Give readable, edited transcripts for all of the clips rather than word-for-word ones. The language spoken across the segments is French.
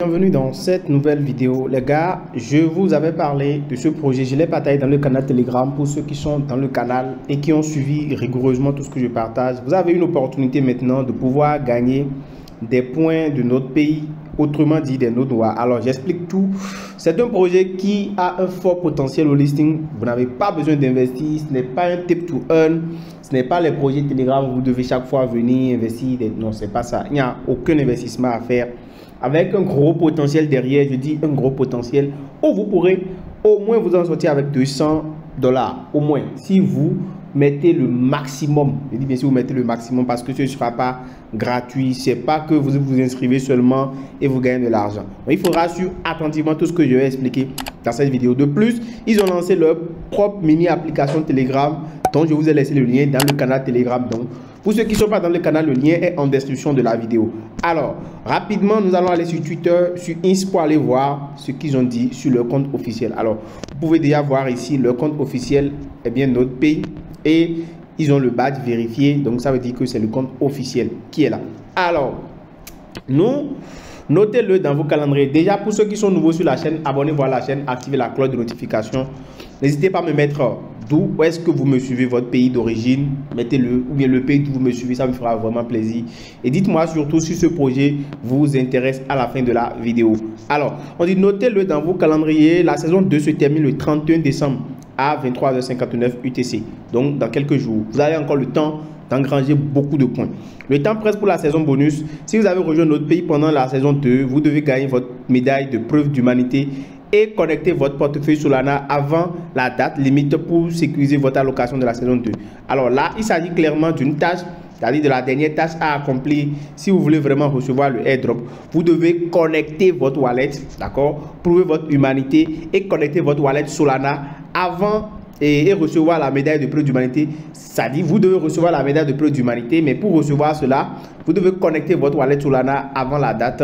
Bienvenue dans cette nouvelle vidéo. Les gars, je vous avais parlé de ce projet. Je l'ai partagé dans le canal Telegram pour ceux qui sont dans le canal et qui ont suivi rigoureusement tout ce que je partage. Vous avez une opportunité maintenant de pouvoir gagner des points de notre pays, autrement dit des notes noires. Alors j'explique tout. C'est un projet qui a un fort potentiel au listing. Vous n'avez pas besoin d'investir. Ce n'est pas un tip to earn. Ce n'est pas les projets Telegram où vous devez chaque fois venir investir. Non, c'est pas ça. Il n'y a aucun investissement à faire. Avec un gros potentiel derrière, je dis un gros potentiel, où vous pourrez au moins vous en sortir avec $200, au moins, si vous mettez le maximum. Je dis bien si vous mettez le maximum parce que ce ne sera pas gratuit. Ce n'est pas que vous vous inscrivez seulement et vous gagnez de l'argent. Il faudra suivre attentivement tout ce que je vais expliquer dans cette vidéo. De plus, ils ont lancé leur propre mini application Telegram dont je vous ai laissé le lien dans le canal Telegram. Donc, pour ceux qui ne sont pas dans le canal, le lien est en description de la vidéo. Alors, rapidement, nous allons aller sur Twitter, sur Insta pour aller voir ce qu'ils ont dit sur leur compte officiel. Alors, vous pouvez déjà voir ici leur compte officiel, eh bien, notre pays. Et ils ont le badge vérifié. Donc, ça veut dire que c'est le compte officiel qui est là. Alors, notez-le dans vos calendriers. Déjà, pour ceux qui sont nouveaux sur la chaîne, abonnez-vous à la chaîne, activez la cloche de notification. N'hésitez pas à me mettre d'où est-ce que vous me suivez, votre pays d'origine. Mettez-le, ou bien le pays d'où vous me suivez, ça me fera vraiment plaisir. Et dites-moi surtout si ce projet vous intéresse à la fin de la vidéo. Alors, on dit notez-le dans vos calendriers. La saison 2 se termine le 31 décembre à 23h59 UTC. Donc, dans quelques jours, vous avez encore le temps d'engranger beaucoup de points. Le temps presse pour la saison bonus. Si vous avez rejoint notre pays pendant la saison 2, vous devez gagner votre médaille de preuve d'humanité et connecter votre portefeuille Solana avant la date limite pour sécuriser votre allocation de la saison 2. Alors là, il s'agit clairement d'une tâche, c'est-à-dire de la dernière tâche à accomplir. Si vous voulez vraiment recevoir le airdrop, vous devez connecter votre wallet, d'accord, prouver votre humanité et connecter votre wallet Solana avant et recevoir la médaille de preuve d'humanité. C'est-à-dire, vous devez recevoir la médaille de preuve d'humanité, mais pour recevoir cela, vous devez connecter votre wallet Solana avant la date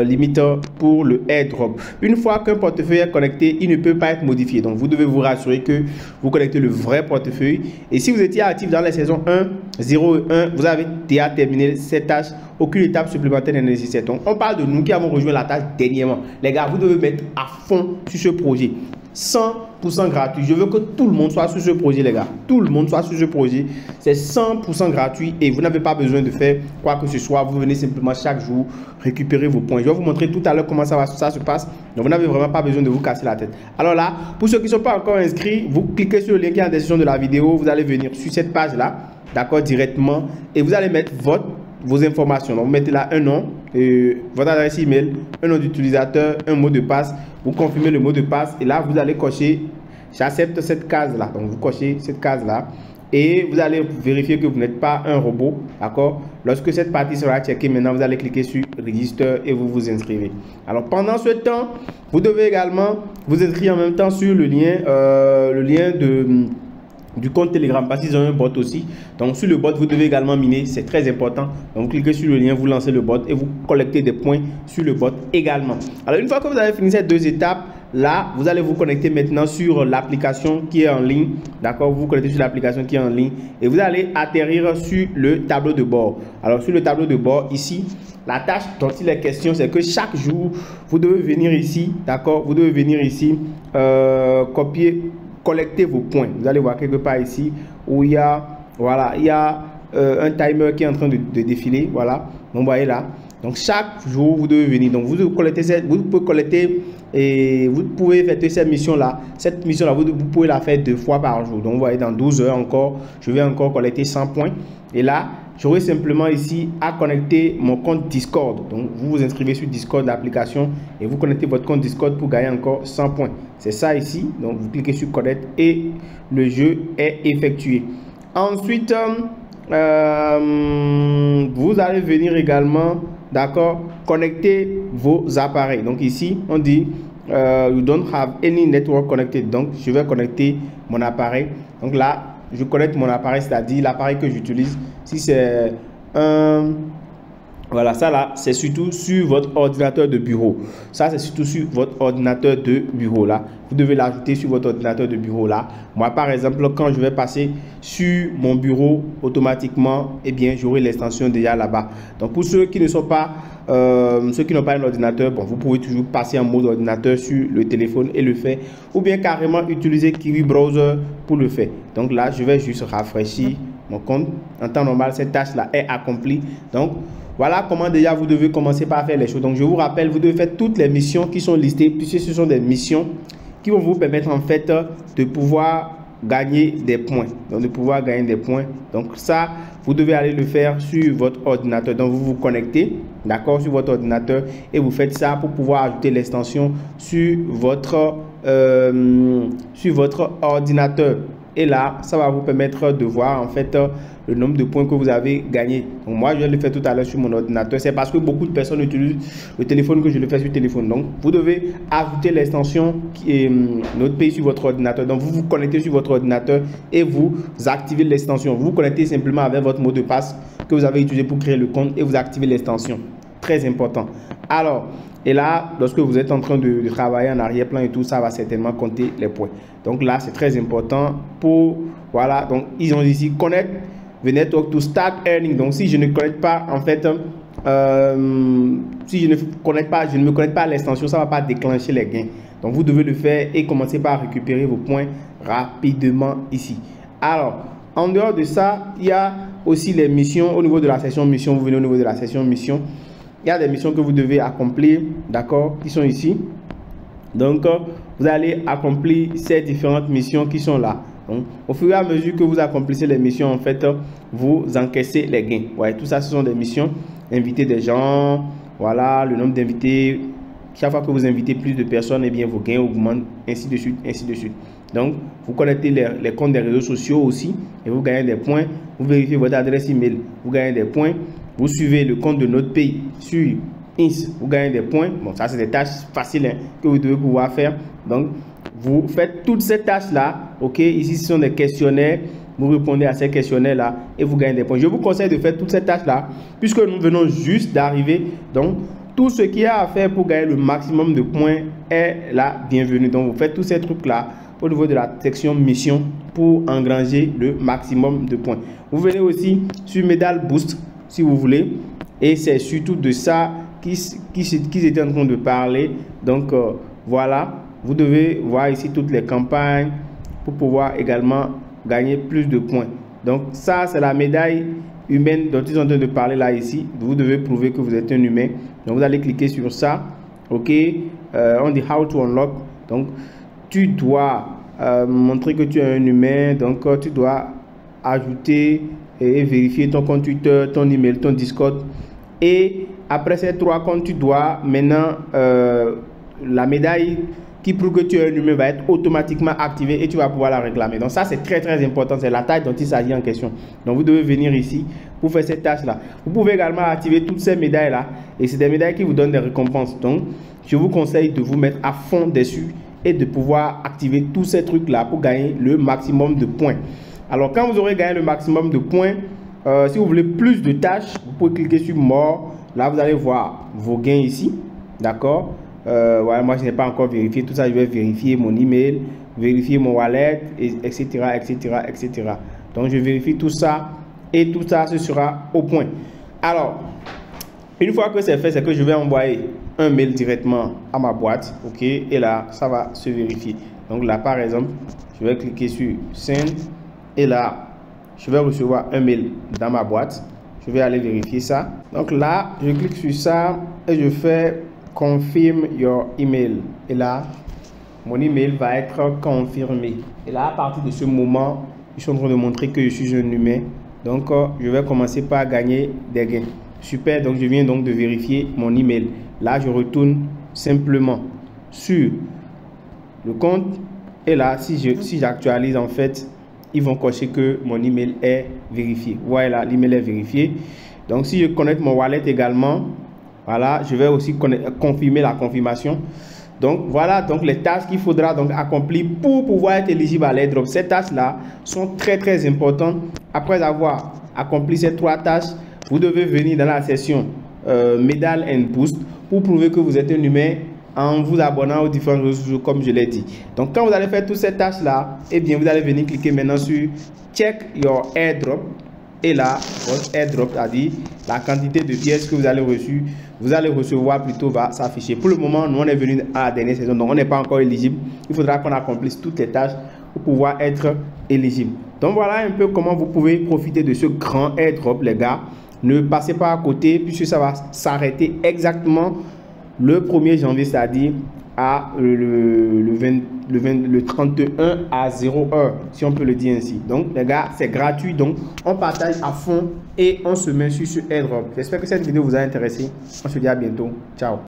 limite pour le airdrop. Une fois qu'un portefeuille est connecté, il ne peut pas être modifié. Donc, vous devez vous rassurer que vous connectez le vrai portefeuille. Et si vous étiez actif dans les saisons 1, 0 et 1, vous avez déjà terminé cette tâche. Aucune étape supplémentaire n'est nécessaire. Donc, on parle de nous qui avons rejoint la tâche dernièrement. Les gars, vous devez mettre à fond sur ce projet. 100% gratuit. Je veux que tout le monde soit sur ce projet, les gars. Tout le monde soit sur ce projet. C'est 100% gratuit et vous n'avez pas besoin de faire quoi que ce soit. Vous venez simplement chaque jour récupérer vos points. Je vais vous montrer tout à l'heure comment ça se passe. Donc, vous n'avez vraiment pas besoin de vous casser la tête. Alors là, pour ceux qui ne sont pas encore inscrits, vous cliquez sur le lien qui est en description de la vidéo. Vous allez venir sur cette page-là, d'accord, directement. Et vous allez mettre vos informations. Donc, vous mettez là un nom, votre adresse email, un nom d'utilisateur, un mot de passe. Vous confirmez le mot de passe et là, vous allez cocher « J'accepte cette case-là ». Donc, vous cochez cette case-là et vous allez vérifier que vous n'êtes pas un robot, d'accord? Lorsque cette partie sera checkée, maintenant, vous allez cliquer sur « Register » et vous vous inscrivez. Alors, pendant ce temps, vous devez également vous inscrire en même temps sur le lien du compte Telegram parce qu'ils ont un bot aussi. Donc sur le bot, vous devez également miner, c'est très important. Donc vous cliquez sur le lien, vous lancez le bot et vous collectez des points sur le bot également. Alors une fois que vous avez fini ces deux étapes, là, vous allez vous connecter maintenant sur l'application qui est en ligne. D'accord, vous vous connectez sur l'application qui est en ligne et vous allez atterrir sur le tableau de bord. Alors sur le tableau de bord, ici, la tâche dont il est question, c'est que chaque jour, vous devez venir ici, d'accord, vous devez venir ici, collectez vos points. Vous allez voir quelque part ici où il y a, voilà, il y a un timer qui est en train de défiler. Voilà, donc vous voyez là. Donc chaque jour vous devez venir. Donc vous pouvez collecter et vous pouvez faire cette mission là. Cette mission là, vous pouvez la faire 2 fois par jour. Donc vous voyez, dans 12 heures encore, je vais encore collecter 100 points. Et là, j'aurai simplement ici à connecter mon compte Discord. Donc vous vous inscrivez sur Discord, l'application, et vous connectez votre compte Discord pour gagner encore 100 points. C'est ça ici. Donc vous cliquez sur Connect et le jeu est effectué. Ensuite, vous allez venir également, d'accord, connecter vos appareils. Donc ici, on dit you don't have any network connected. Donc je vais connecter mon appareil. Donc là, je connecte mon appareil, c'est-à-dire l'appareil que j'utilise. Si c'est un... Voilà, ça là, c'est surtout sur votre ordinateur de bureau. Ça, c'est surtout sur votre ordinateur de bureau là. Vous devez l'ajouter sur votre ordinateur de bureau là. Moi, par exemple, quand je vais passer sur mon bureau automatiquement, eh bien, j'aurai l'extension déjà là-bas. Donc, pour ceux qui ne sont pas Ceux qui n'ont pas un ordinateur, bon, vous pouvez toujours passer en mode ordinateur sur le téléphone et le faire, ou bien carrément utiliser Kiwi Browser pour le faire. Donc là, je vais juste rafraîchir mon compte. En temps normal, cette tâche-là est accomplie. Donc, voilà comment déjà vous devez commencer par faire les choses. Donc, je vous rappelle, vous devez faire toutes les missions qui sont listées, puisque ce sont des missions qui vont vous permettre en fait de pouvoir gagner des points. Donc, de pouvoir gagner des points. Donc, ça, vous devez aller le faire sur votre ordinateur. Donc, vous vous connectez, d'accord, sur votre ordinateur et vous faites ça pour pouvoir ajouter l'extension sur votre ordinateur. Et là, ça va vous permettre de voir en fait le nombre de points que vous avez gagné. Donc moi, je vais le faire tout à l'heure sur mon ordinateur. C'est parce que beaucoup de personnes utilisent le téléphone que je le fais sur le téléphone. Donc, vous devez ajouter l'extension qui est notre pays sur votre ordinateur. Donc, vous vous connectez sur votre ordinateur et vous activez l'extension. Vous vous connectez simplement avec votre mot de passe que vous avez utilisé pour créer le compte et vous activez l'extension. Très important. Alors, et là, lorsque vous êtes en train de travailler en arrière-plan et tout, ça va certainement compter les points. Donc là, c'est très important pour, voilà, donc ils ont ici connect the network to start earning. Donc si je ne connecte pas, en fait, si je ne me connecte pas à l'extension, ça ne va pas déclencher les gains. Donc vous devez le faire et commencer par récupérer vos points rapidement ici. Alors, en dehors de ça, il y a aussi les missions. Au niveau de la section mission, vous venez au niveau de la section mission. Il y a des missions que vous devez accomplir, d'accord, qui sont ici. Donc, vous allez accomplir ces différentes missions qui sont là. Donc, au fur et à mesure que vous accomplissez les missions, en fait, vous encaissez les gains. Ouais, tout ça, ce sont des missions. Inviter des gens, voilà, le nombre d'invités. Chaque fois que vous invitez plus de personnes, eh bien, vos gains augmentent, ainsi de suite, ainsi de suite. Donc, vous connectez les comptes des réseaux sociaux aussi et vous gagnez des points. Vous vérifiez votre adresse email, vous gagnez des points. Vous suivez le compte de notre pays sur Ins, vous gagnez des points. Bon, ça, c'est des tâches faciles que vous devez pouvoir faire. Donc, vous faites toutes ces tâches-là. OK, ici, ce sont des questionnaires. Vous répondez à ces questionnaires-là et vous gagnez des points. Je vous conseille de faire toutes ces tâches-là puisque nous venons juste d'arriver. Donc, tout ce qu'il y a à faire pour gagner le maximum de points est la bienvenue. Donc, vous faites tous ces trucs-là au niveau de la section mission pour engranger le maximum de points. Vous venez aussi sur Medal Boost si vous voulez. Et c'est surtout de ça qu'ils étaient en train de parler. Donc, voilà. Vous devez voir ici toutes les campagnes pour pouvoir également gagner plus de points. Donc, ça, c'est la médaille humaine dont ils sont en train de parler là, ici. Vous devez prouver que vous êtes un humain. Donc, vous allez cliquer sur ça. OK. On dit How to Unlock. Donc, tu dois montrer que tu es un humain. Donc, tu dois ajouter et vérifier ton compte Twitter, ton email, ton Discord. Et après ces 3 comptes, tu dois maintenant la médaille qui prouve que tu es un humain va être automatiquement activée et tu vas pouvoir la réclamer. Donc ça, c'est très très important. C'est la tâche dont il s'agit en question. Donc vous devez venir ici pour faire cette tâche-là. Vous pouvez également activer toutes ces médailles-là. Et c'est des médailles qui vous donnent des récompenses. Donc, je vous conseille de vous mettre à fond dessus et de pouvoir activer tous ces trucs-là pour gagner le maximum de points. Alors, quand vous aurez gagné le maximum de points, si vous voulez plus de tâches, vous pouvez cliquer sur More. Là, vous allez voir vos gains ici. D'accord. Voilà, moi, je n'ai pas encore vérifié tout ça. Je vais vérifier mon email, vérifier mon wallet, etc., etc., etc. Donc, je vérifie tout ça et tout ça, ce sera au point. Alors, une fois que c'est fait, c'est que je vais envoyer un mail directement à ma boîte. OK. Et là, ça va se vérifier. Donc là, par exemple, je vais cliquer sur Send. Et là, je vais recevoir un mail dans ma boîte. Je vais aller vérifier ça. Donc là, je clique sur ça et je fais Confirm your email. Et là, mon email va être confirmé. Et là, à partir de ce moment, je suis en train de montrer que je suis un humain. Donc, je vais commencer par gagner des gains. Super, donc je viens donc de vérifier mon email. Là, je retourne simplement sur le compte. Et là, si j'actualise en fait, ils vont cocher que mon email est vérifié. Voilà, l'email est vérifié. Donc, si je connecte mon wallet également, voilà, je vais aussi confirmer la confirmation. Donc, voilà donc les tâches qu'il faudra donc accomplir pour pouvoir être éligible à l'airdrop. Ces tâches-là sont très, très importantes. Après avoir accompli ces 3 tâches, vous devez venir dans la session Medal and Boost pour prouver que vous êtes un humain en vous abonnant aux différents réseaux comme je l'ai dit. Donc, quand vous allez faire toutes ces tâches-là, eh bien, vous allez venir cliquer maintenant sur Check Your Airdrop. Et là, votre airdrop, c'est-à-dire la quantité de pièces que vous allez recevoir plutôt va s'afficher. Pour le moment, nous on est venu à la dernière saison, donc on n'est pas encore éligible. Il faudra qu'on accomplisse toutes les tâches pour pouvoir être éligible. Donc voilà un peu comment vous pouvez profiter de ce grand airdrop, les gars. Ne passez pas à côté puisque ça va s'arrêter exactement le 1er janvier, c'est-à-dire à le 31 à 0 heure, si on peut le dire ainsi. Donc les gars, c'est gratuit, donc on partage à fond et on se met sur ce airdrop. J'espère que cette vidéo vous a intéressé. On se dit à bientôt. Ciao.